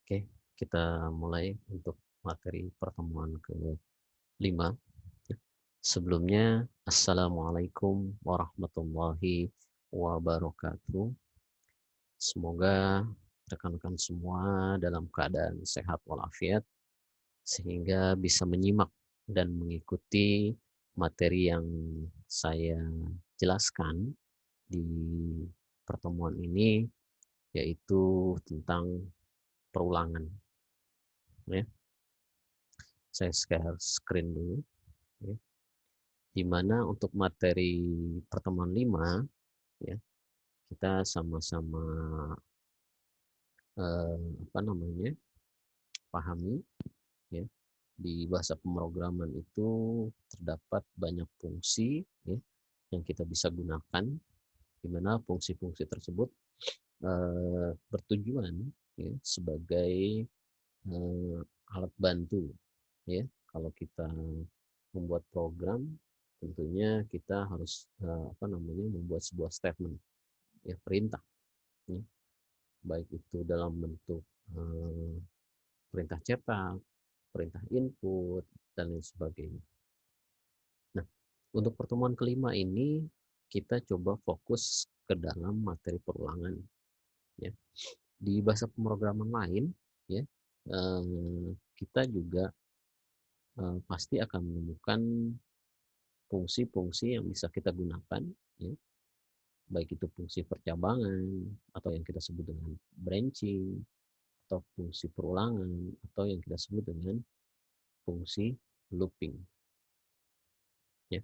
Oke, kita mulai untuk materi pertemuan ke-5. Sebelumnya, Assalamualaikum warahmatullahi wabarakatuh. Semoga rekan-rekan semua dalam keadaan sehat walafiat, sehingga bisa menyimak dan mengikuti materi yang saya jelaskan di pertemuan ini, yaitu tentang perulangan. Ya. Saya share screen dulu. Ya. Di mana untuk materi pertemuan 5, ya, kita sama-sama apa namanya, pahami, ya, di bahasa pemrograman itu terdapat banyak fungsi, ya, yang kita bisa gunakan, di mana fungsi-fungsi tersebut bertujuan, ya, sebagai alat bantu, ya. Kalau kita membuat program, tentunya kita harus apa namanya, membuat sebuah statement, ya, perintah, ya, baik itu dalam bentuk perintah cetak, perintah input, dan lain sebagainya. Nah, untuk pertemuan kelima ini kita coba fokus ke dalam materi perulangan, ya. Di bahasa pemrograman lain, ya, kita juga pasti akan menemukan fungsi-fungsi yang bisa kita gunakan, ya, baik itu fungsi percabangan atau yang kita sebut dengan branching, atau fungsi perulangan, atau yang kita sebut dengan fungsi looping. Ya.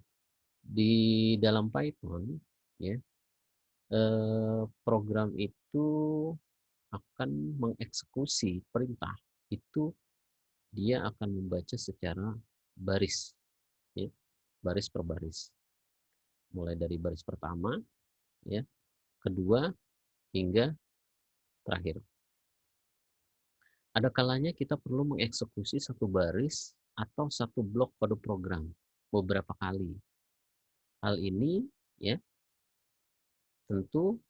Di dalam Python, ya, program itu akan mengeksekusi perintah itu, dia akan membaca secara baris, ya, baris per baris, mulai dari baris pertama, ya, kedua, hingga terakhir. Ada kalanya kita perlu mengeksekusi satu baris atau satu blok kode program beberapa kali. Hal ini, ya, tentu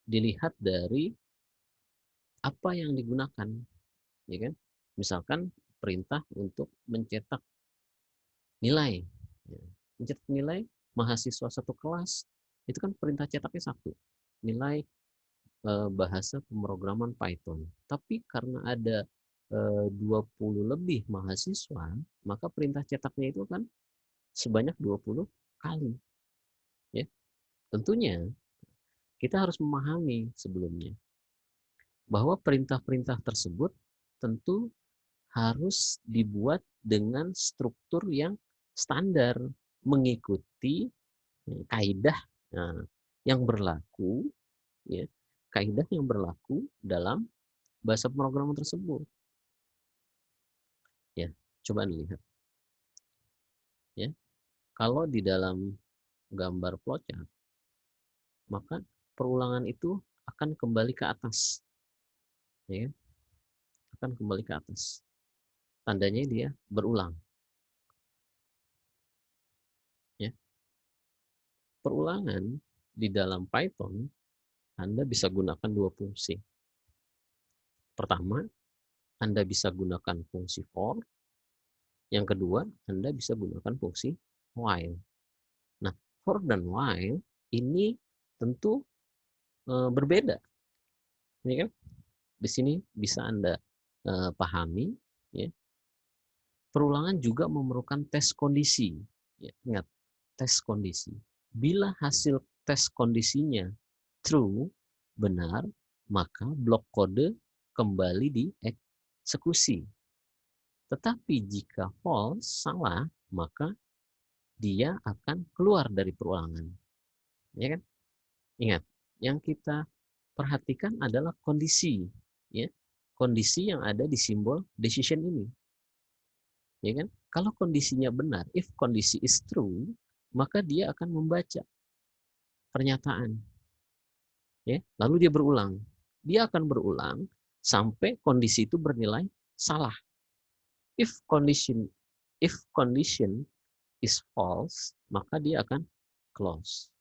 dilihat dari apa yang digunakan, ya kan? Misalkan perintah untuk mencetak nilai, ya. Mencetak nilai mahasiswa satu kelas, itu kan perintah cetaknya satu, nilai bahasa pemrograman Python. Tapi karena ada 20 lebih mahasiswa, maka perintah cetaknya itu kan sebanyak 20 kali. Ya. Tentunya kita harus memahami sebelumnya bahwa perintah-perintah tersebut tentu harus dibuat dengan struktur yang standar, mengikuti kaidah yang berlaku, ya, kaidah yang berlaku dalam bahasa pemrograman tersebut. Ya, coba lihat. Ya, kalau di dalam gambar flowchart, maka perulangan itu akan kembali ke atas, ya, akan kembali ke atas. Tandanya dia berulang. Ya. Perulangan di dalam Python Anda bisa gunakan dua fungsi. Pertama, Anda bisa gunakan fungsi for. Yang kedua, Anda bisa gunakan fungsi while. Nah, for dan while ini tentu berbeda. Ini kan di sini bisa Anda pahami, ya. Perulangan juga memerlukan tes kondisi. Ya, ingat, tes kondisi. Bila hasil tes kondisinya true, benar, maka blok kode kembali dieksekusi. Tetapi jika false, salah, maka dia akan keluar dari perulangan. Ya kan? Ingat, yang kita perhatikan adalah kondisi, ya. Kondisi yang ada di simbol decision ini. Ya kan? Kalau kondisinya benar, if kondisi is true, maka dia akan membaca pernyataan. Ya, lalu dia berulang. Dia akan berulang sampai kondisi itu bernilai salah. If condition is false, maka dia akan close.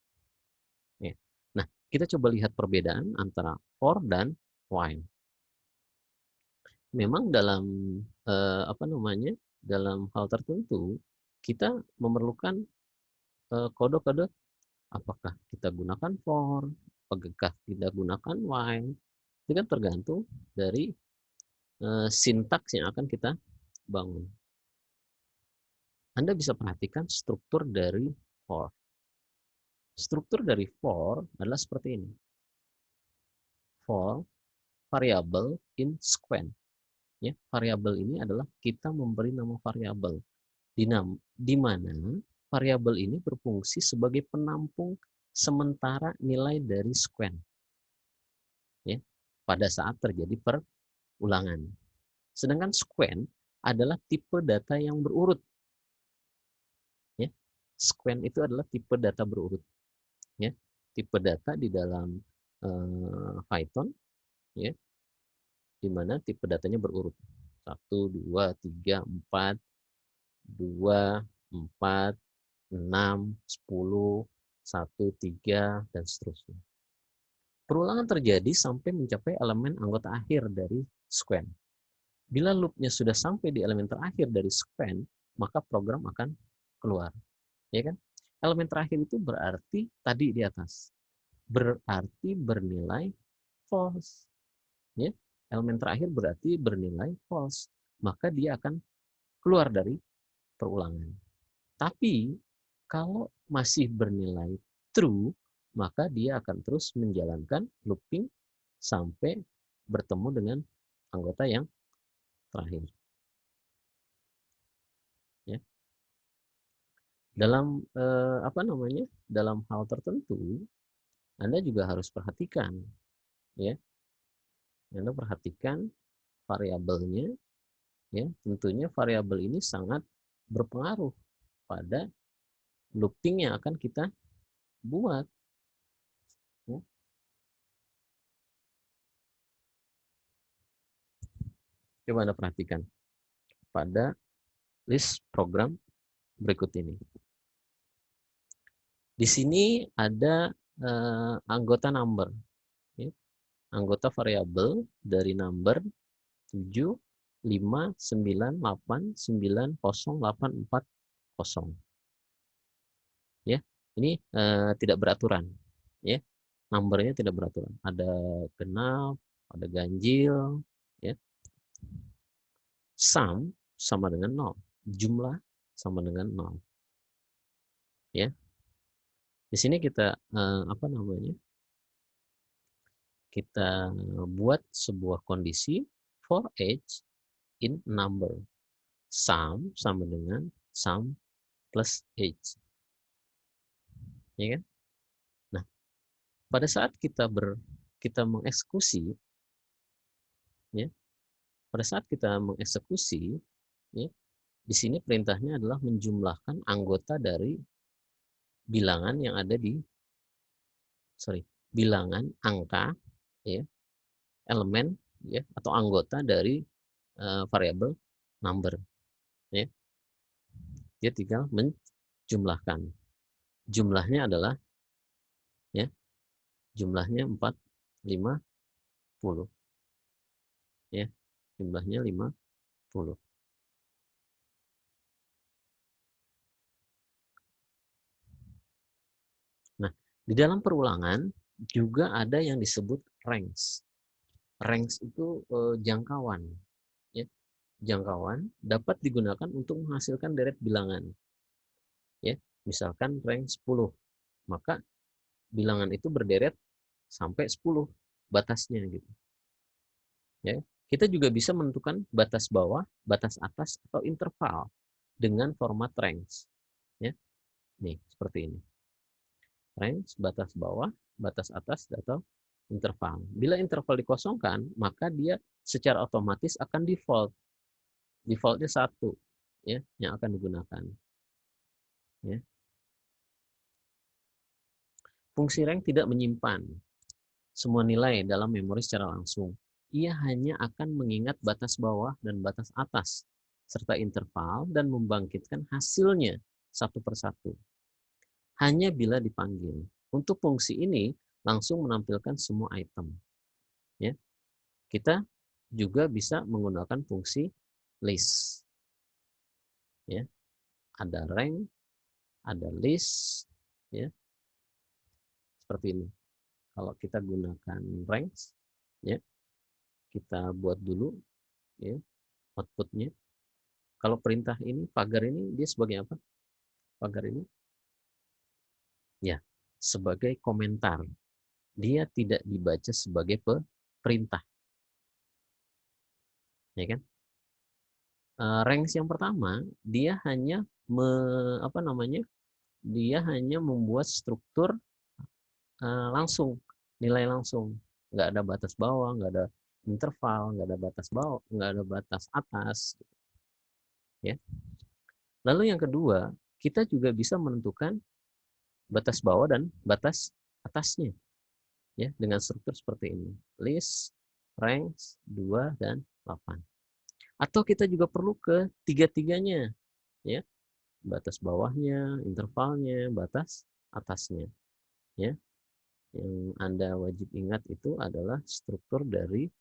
Ya. Nah, kita coba lihat perbedaan antara for dan while. memang dalam dalam hal tertentu kita memerlukan kode-kode, apakah kita gunakan for, apakah kita gunakan while, itu kan tergantung dari sintaks yang akan kita bangun. Anda bisa perhatikan struktur dari for. Struktur dari for adalah seperti ini. For variable in sequence. Ya, variabel ini adalah kita memberi nama variabel di mana variabel ini berfungsi sebagai penampung sementara nilai dari sequence. Ya, pada saat terjadi perulangan. Sedangkan sequence adalah tipe data yang berurut. Ya, sequence itu adalah tipe data berurut. Ya, tipe data di dalam Python, ya, di mana tipe datanya berurut 1, 2, 3, 4, 2, 4, 6, 10, 1, 3, dan seterusnya. Perulangan terjadi sampai mencapai elemen anggota akhir dari sequence. Bila loopnya sudah sampai di elemen terakhir dari sequence, maka program akan keluar. Ya kan? Elemen terakhir itu berarti tadi di atas. Berarti bernilai false. Ya? Elemen terakhir berarti bernilai false. Maka dia akan keluar dari perulangan. Tapi kalau masih bernilai true, maka dia akan terus menjalankan looping sampai bertemu dengan anggota yang terakhir. Ya. Dalam dalam hal tertentu, Anda juga harus perhatikan, ya. Anda perhatikan variabelnya, ya. Tentunya variabel ini sangat berpengaruh pada looping yang akan kita buat. Ya. Coba Anda perhatikan pada list program berikut ini. Di sini ada anggota number, ya. Anggota variabel dari number 7, 5, 9, 8, 9, 0, 8, 4, 0. Ya, ini tidak beraturan. Ya, numbernya tidak beraturan. Ada genap, ada ganjil. Ya. Sum sama dengan 0. Jumlah sama dengan 0. Ya. Di sini kita kita buat sebuah kondisi for each in number. Sum sama dengan sum plus age. Ya kan? Nah, pada saat kita mengeksekusi, ya, pada saat kita mengeksekusi, ya, di sini perintahnya adalah menjumlahkan anggota dari bilangan yang ada di bilangan angka, ya, elemen, ya, atau anggota dari variabel number, ya. Dia tinggal menjumlahkan. Jumlahnya adalah, ya, jumlahnya 4, 5, 10. Ya, jumlahnya 50. Nah, di dalam perulangan juga ada yang disebut range. Range itu jangkauan. Ya. Jangkauan dapat digunakan untuk menghasilkan deret bilangan. Ya, misalkan range 10, maka bilangan itu berderet sampai 10 batasnya gitu. Ya, kita juga bisa menentukan batas bawah, batas atas, atau interval dengan format range. Ya, nih seperti ini. Range, batas bawah, batas atas, atau interval. Bila interval dikosongkan, maka dia secara otomatis akan default. Defaultnya 1, ya, yang akan digunakan. Ya. Fungsi rank tidak menyimpan semua nilai dalam memori secara langsung. Ia hanya akan mengingat batas bawah dan batas atas, serta interval, dan membangkitkan hasilnya satu persatu. Hanya bila dipanggil. Untuk fungsi ini, langsung menampilkan semua item. Ya. Kita juga bisa menggunakan fungsi list. Ya, ada rank, ada list, ya, seperti ini. Kalau kita gunakan ranks, ya, kita buat dulu, ya, outputnya. Kalau perintah ini, pagar ini, dia sebagai apa? Pagar ini, ya, sebagai komentar. Dia tidak dibaca sebagai perintah, ya kan? Ranks yang pertama, dia hanya dia hanya membuat struktur langsung, nilai langsung, nggak ada batas bawah, nggak ada interval, nggak ada batas bawah, nggak ada batas atas, ya. Lalu yang kedua, kita juga bisa menentukan batas bawah dan batas atasnya, ya, dengan struktur seperti ini: list, ranks, 2, dan 8. Atau kita juga perlu ke tiga-tiganya, ya, batas bawahnya, intervalnya, batas atasnya, ya. Yang Anda wajib ingat itu adalah struktur dari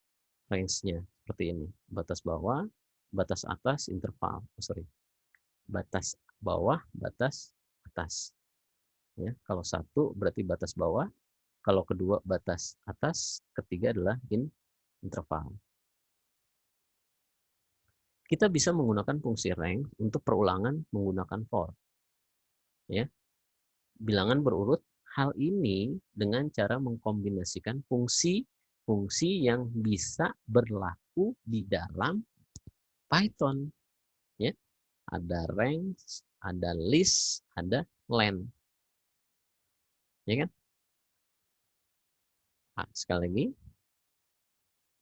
range-nya seperti ini: batas bawah, batas atas, interval. Batas bawah, batas atas. Ya, kalau satu berarti batas bawah, kalau kedua batas atas, ketiga adalah interval. Kita bisa menggunakan fungsi rank untuk perulangan menggunakan for. Ya, bilangan berurut. Hal ini dengan cara mengkombinasikan fungsi-fungsi yang bisa berlaku di dalam Python. Ya, ada range, ada list, ada len. Ya kan? Nah, sekali lagi,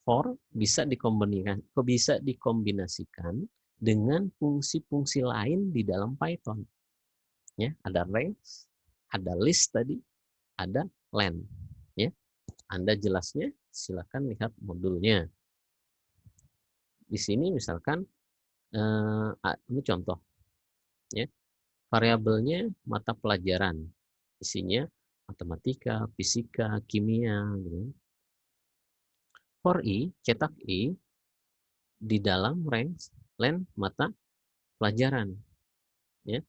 for bisa dikombinasikan dengan fungsi-fungsi lain di dalam Python. Ya, ada range, ada list tadi, ada len. Ya, Anda jelasnya silakan lihat modulnya. Di sini misalkan ini contoh, ya, variabelnya mata pelajaran, isinya matematika, fisika, kimia, gitu. For i, cetak i di dalam range len mata pelajaran, ya.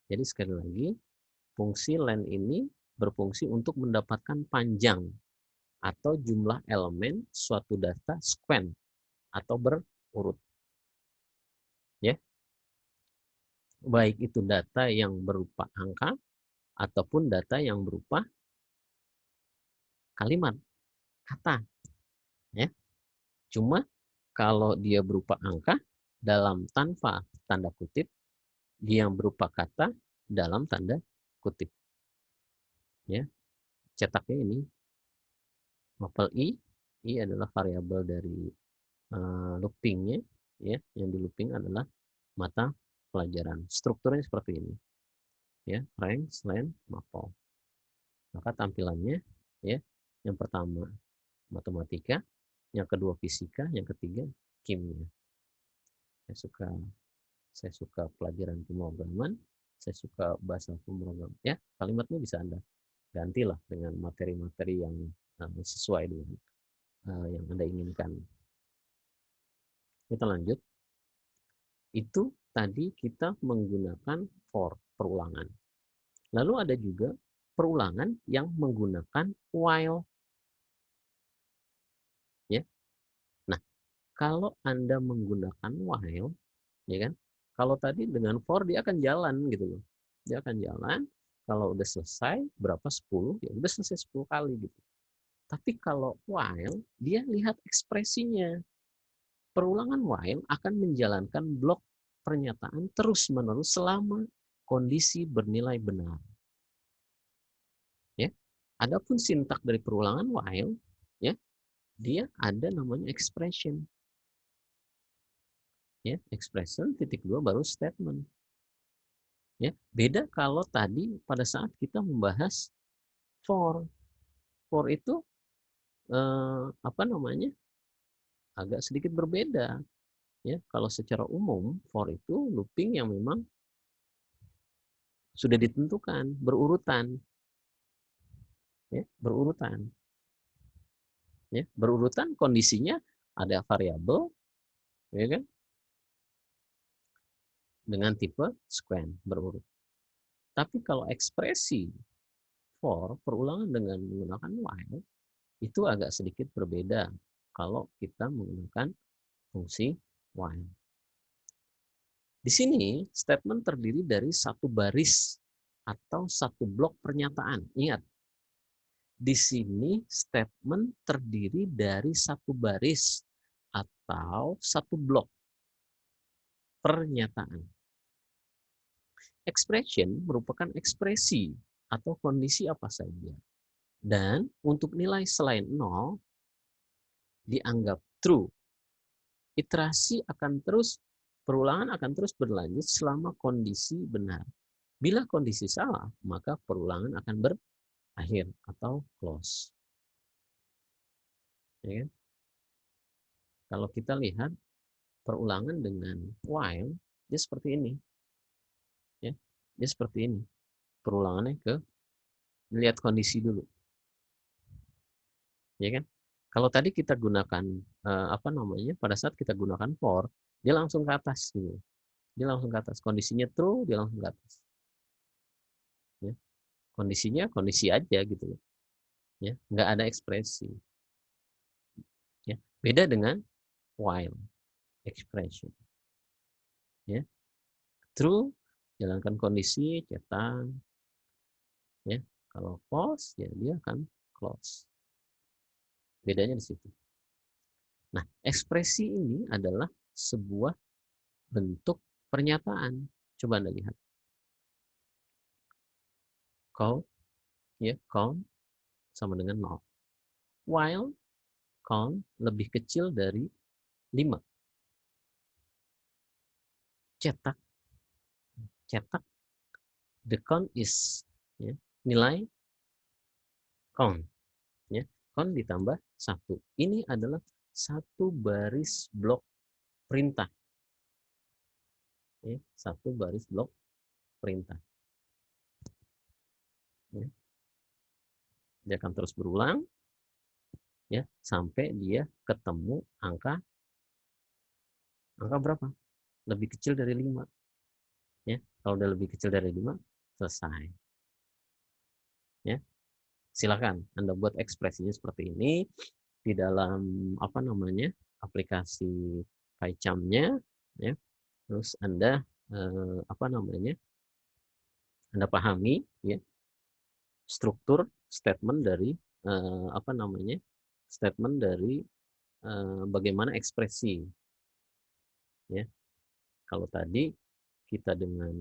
Jadi sekali lagi, fungsi len ini berfungsi untuk mendapatkan panjang atau jumlah elemen suatu data sequen atau berurut, ya. Baik itu data yang berupa angka ataupun data yang berupa kalimat, kata, ya. Cuma kalau dia berupa angka dalam tanpa tanda kutip, dia yang berupa kata dalam tanda kutip, ya. Cetaknya ini mapel i adalah variabel dari loopingnya, ya. Yang di looping adalah mata pelajaran. Strukturnya seperti ini, ya, range, len, mapel. Maka tampilannya, ya, yang pertama matematika, yang kedua fisika, yang ketiga kimia. Saya suka pelajaran pemrograman, saya suka bahasa pemrograman. Ya, kalimatnya bisa Anda gantilah dengan materi-materi yang sesuai dengan yang Anda inginkan. Kita lanjut. Itu tadi kita menggunakan for, perulangan. Lalu ada juga perulangan yang menggunakan while. Ya. Nah, kalau Anda menggunakan while, ya kan? Kalau tadi dengan for dia akan jalan gitu loh. Dia akan jalan, kalau udah selesai berapa 10, ya udah selesai 10 kali gitu. Tapi kalau while, dia lihat ekspresinya. Perulangan while akan menjalankan blok pernyataan terus-menerus selama kondisi bernilai benar. Ya. Adapun sintak dari perulangan while, ya, dia ada namanya expression. Ya, expression titik 2 baru statement. Ya, beda kalau tadi pada saat kita membahas for. For itu agak sedikit berbeda, ya. Kalau secara umum for itu looping yang memang sudah ditentukan berurutan, ya, berurutan, ya, berurutan kondisinya ada variabel, ya kan, dengan tipe sequence berurut. Tapi kalau ekspresi for perulangan dengan menggunakan while itu agak sedikit berbeda kalau kita menggunakan fungsi while. Di sini statement terdiri dari satu baris atau satu blok pernyataan. Ingat, di sini statement terdiri dari satu baris atau satu blok pernyataan. Expression merupakan ekspresi atau kondisi apa saja. Dan untuk nilai selain 0 dianggap true. Iterasi akan terus, perulangan akan terus berlanjut selama kondisi benar. Bila kondisi salah, maka perulangan akan berakhir atau close. Ya kan? Kalau kita lihat perulangan dengan while, dia seperti ini. Ya, dia seperti ini. Perulangannya lihat kondisi dulu. Ya kan? Kalau tadi kita gunakan pada saat kita gunakan for, dia langsung ke atas gitu. Dia langsung ke atas. Kondisinya true, dia langsung ke atas. Ya. Kondisinya kondisi aja gitu. Ya, nggak ada ekspresi. Ya. Beda dengan while expression. Ya. True, jalankan kondisi, cetak. Ya. Kalau false, ya dia akan close. Bedanya di situ. Nah, ekspresi ini adalah sebuah bentuk pernyataan. Coba Anda lihat. Count, ya, count sama dengan 0. While count lebih kecil dari 5. Cetak, the count is, ya, nilai count. Ya, count ditambah 1. Ini adalah satu baris blok perintah. Ya, satu baris blok perintah. Ya. Dia akan terus berulang, ya, sampai dia ketemu angka berapa? Lebih kecil dari 5. Ya, kalau udah lebih kecil dari 5, selesai. Ya. Silakan Anda buat ekspresinya seperti ini di dalam aplikasi PyCharm-nya, ya. Terus Anda Anda pahami, ya, struktur statement dari bagaimana ekspresi, ya. Kalau tadi kita dengan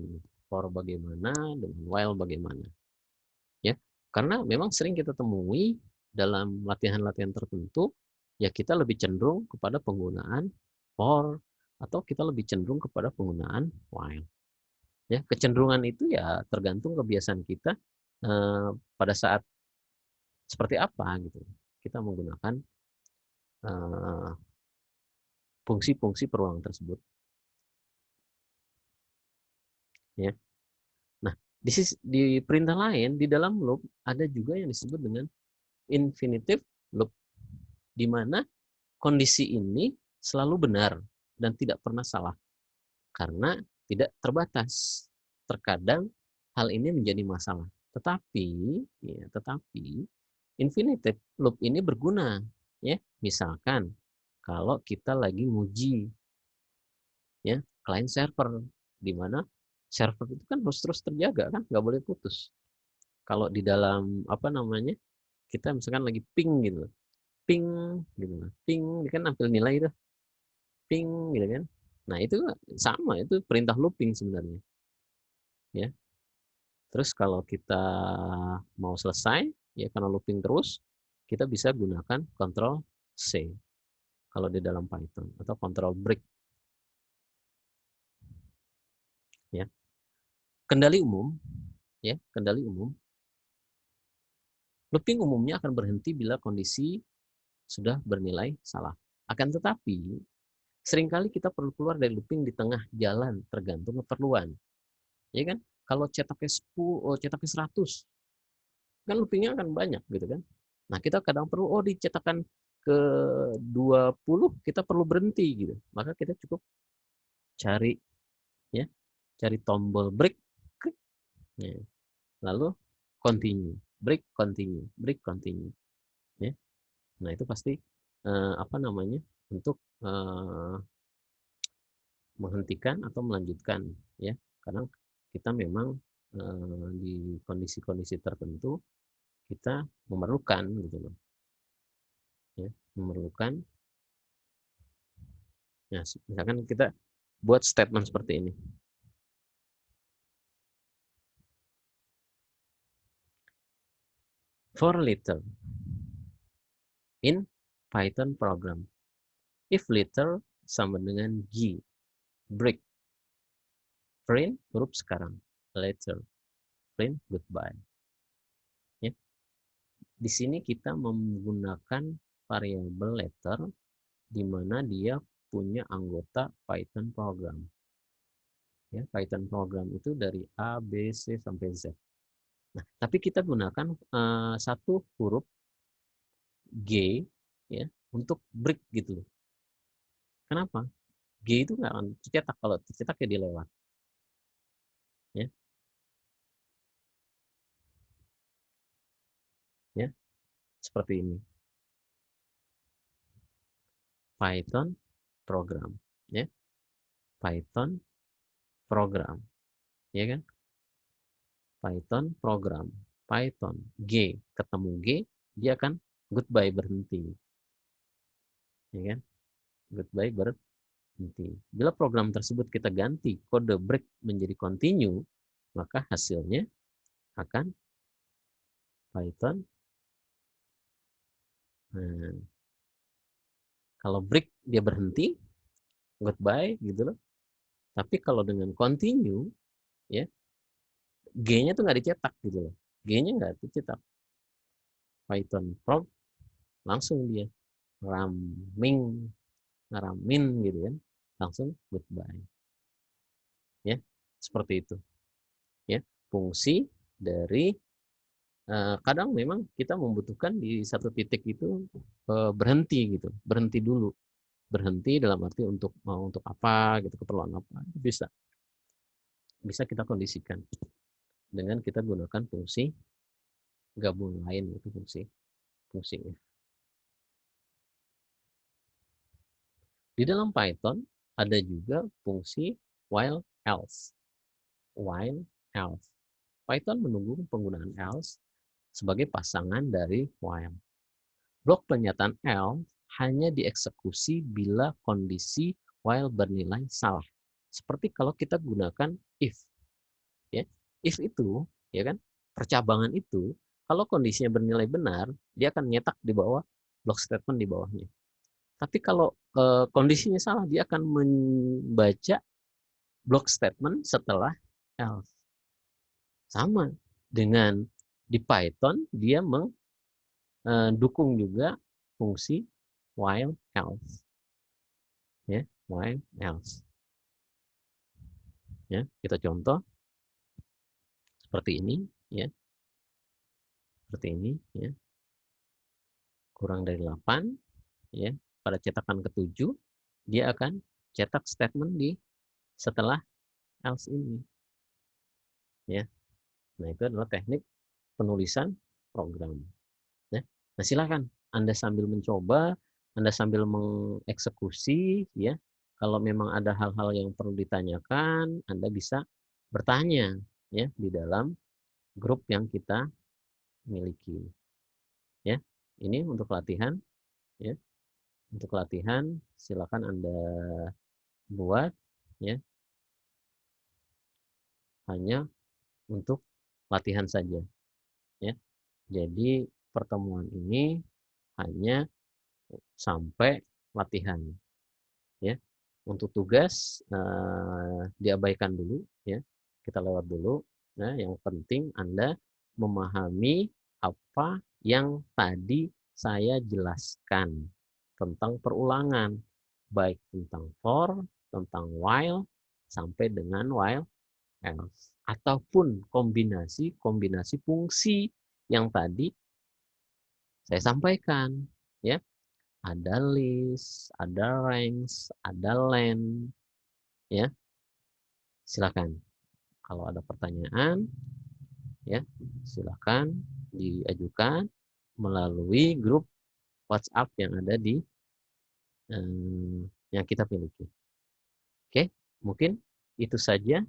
for bagaimana, dengan while bagaimana, ya. Karena memang sering kita temui dalam latihan-latihan tertentu, ya kita lebih cenderung kepada penggunaan for atau kita lebih cenderung kepada penggunaan while. Ya, kecenderungan itu ya tergantung kebiasaan kita pada saat seperti apa gitu. Kita menggunakan fungsi-fungsi perulangan tersebut. Ya. Nah, di perintah lain di dalam loop ada juga yang disebut dengan infinitive loop, di mana kondisi ini selalu benar dan tidak pernah salah karena tidak terbatas. Terkadang hal ini menjadi masalah. Tetapi infinitive loop ini berguna, ya. Misalkan kalau kita lagi nguji, ya, client server, di mana server itu kan harus terus terjaga kan, nggak boleh putus. Kalau di dalam kita misalkan lagi ping gitu, ping gitu, ping kan ambil nilai itu, ping gitu kan. Nah itu sama, itu perintah looping sebenarnya, ya. Terus kalau kita mau selesai, ya karena looping terus, kita bisa gunakan Ctrl C kalau di dalam Python atau Ctrl break, ya. Kendali umum, ya, kendali umum. Looping umumnya akan berhenti bila kondisi sudah bernilai salah. Akan tetapi, seringkali kita perlu keluar dari looping di tengah jalan tergantung keperluan. Ya kan? Kalau cetaknya 10, cetaknya 100, kan loopingnya akan banyak gitu kan. Nah, kita kadang perlu dicetakkan ke 20 kita perlu berhenti gitu. Maka kita cukup cari ya, cari tombol break, klik, ya. Lalu continue, break, continue, break, continue, ya. Nah, itu pasti apa namanya? Untuk menghentikan atau melanjutkan, ya. Karena kita memang di kondisi-kondisi tertentu kita memerlukan gitu loh. Ya, memerlukan. Ya, misalkan kita buat statement seperti ini. For letter in Python program. If letter sama dengan G, break, print huruf sekarang, letter, print goodbye. Ya. Di sini kita menggunakan variabel letter di mana dia punya anggota Python program. Ya, Python program itu dari A, B, C sampai Z. Nah, tapi kita gunakan satu huruf G ya untuk break gitu. Kenapa? G itu nggak akan tercetak, kalau tercetak ya dilewat. Ya. Ya, seperti ini. Python program, ya. Python program, ya kan? Python program, Python G, ketemu G, dia akan goodbye, berhenti. Ya kan? Goodbye, berhenti. Bila program tersebut kita ganti kode break menjadi continue, maka hasilnya akan Python. Nah, kalau break dia berhenti, goodbye gitu loh. Tapi kalau dengan continue, ya, G-nya tuh nggak dicetak gitu loh. G-nya nggak dicetak. Python prog langsung dia ngaramin gitu kan, langsung goodbye. Ya, seperti itu. Ya, fungsi dari kadang memang kita membutuhkan di satu titik itu berhenti gitu, berhenti dulu. Berhenti dalam arti untuk apa gitu, keperluan apa, bisa kita kondisikan dengan kita gunakan fungsi gabung lain, itu fungsinya. Di dalam Python ada juga fungsi while else. While else. Python menunggu penggunaan else sebagai pasangan dari while. Blok pernyataan else hanya dieksekusi bila kondisi while bernilai salah. Seperti kalau kita gunakan if. Ya. If itu, ya kan, percabangan itu, kalau kondisinya bernilai benar, dia akan nyetak di bawah block statement di bawahnya. Tapi kalau kondisinya salah, dia akan membaca block statement setelah else. Sama dengan di Python, dia mendukung juga fungsi while else. Ya, while else. Ya, kita contoh seperti ini, ya. Seperti ini, ya. Kurang dari 8, ya. Pada cetakan ke-7, dia akan cetak statement di setelah else ini. Ya. Nah, itu adalah teknik penulisan program. Ya. Nah, silakan Anda sambil mencoba, Anda sambil mengeksekusi, ya. Kalau memang ada hal-hal yang perlu ditanyakan, Anda bisa bertanya, ya, di dalam grup yang kita miliki. Ya. Ini untuk latihan, ya. Untuk latihan silakan Anda buat, ya. Hanya untuk latihan saja, ya. Jadi pertemuan ini hanya sampai latihan, ya. Untuk tugas diabaikan dulu, ya. Kita lewat dulu. Nah, yang penting Anda memahami apa yang tadi saya jelaskan tentang perulangan, baik tentang for, tentang while, sampai dengan while else, ataupun kombinasi fungsi yang tadi saya sampaikan, ya. ada list, ada ranks, ada len, ya. Silakan. Kalau ada pertanyaan, ya, silakan diajukan melalui grup WhatsApp yang ada di yang kita miliki. Oke, mungkin itu saja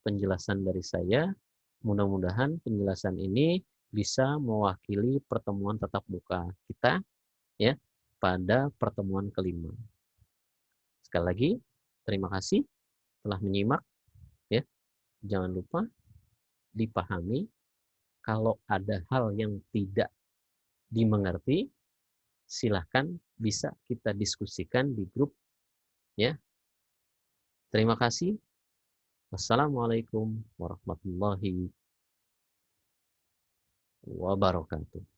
penjelasan dari saya. Mudah-mudahan penjelasan ini bisa mewakili pertemuan tatap muka kita, ya, pada pertemuan kelima. Sekali lagi, terima kasih telah menyimak, ya. Jangan lupa dipahami. Kalau ada hal yang tidak dimengerti, silahkan bisa kita diskusikan di grup, ya. Terima kasih. Wassalamualaikum warahmatullahi wabarakatuh.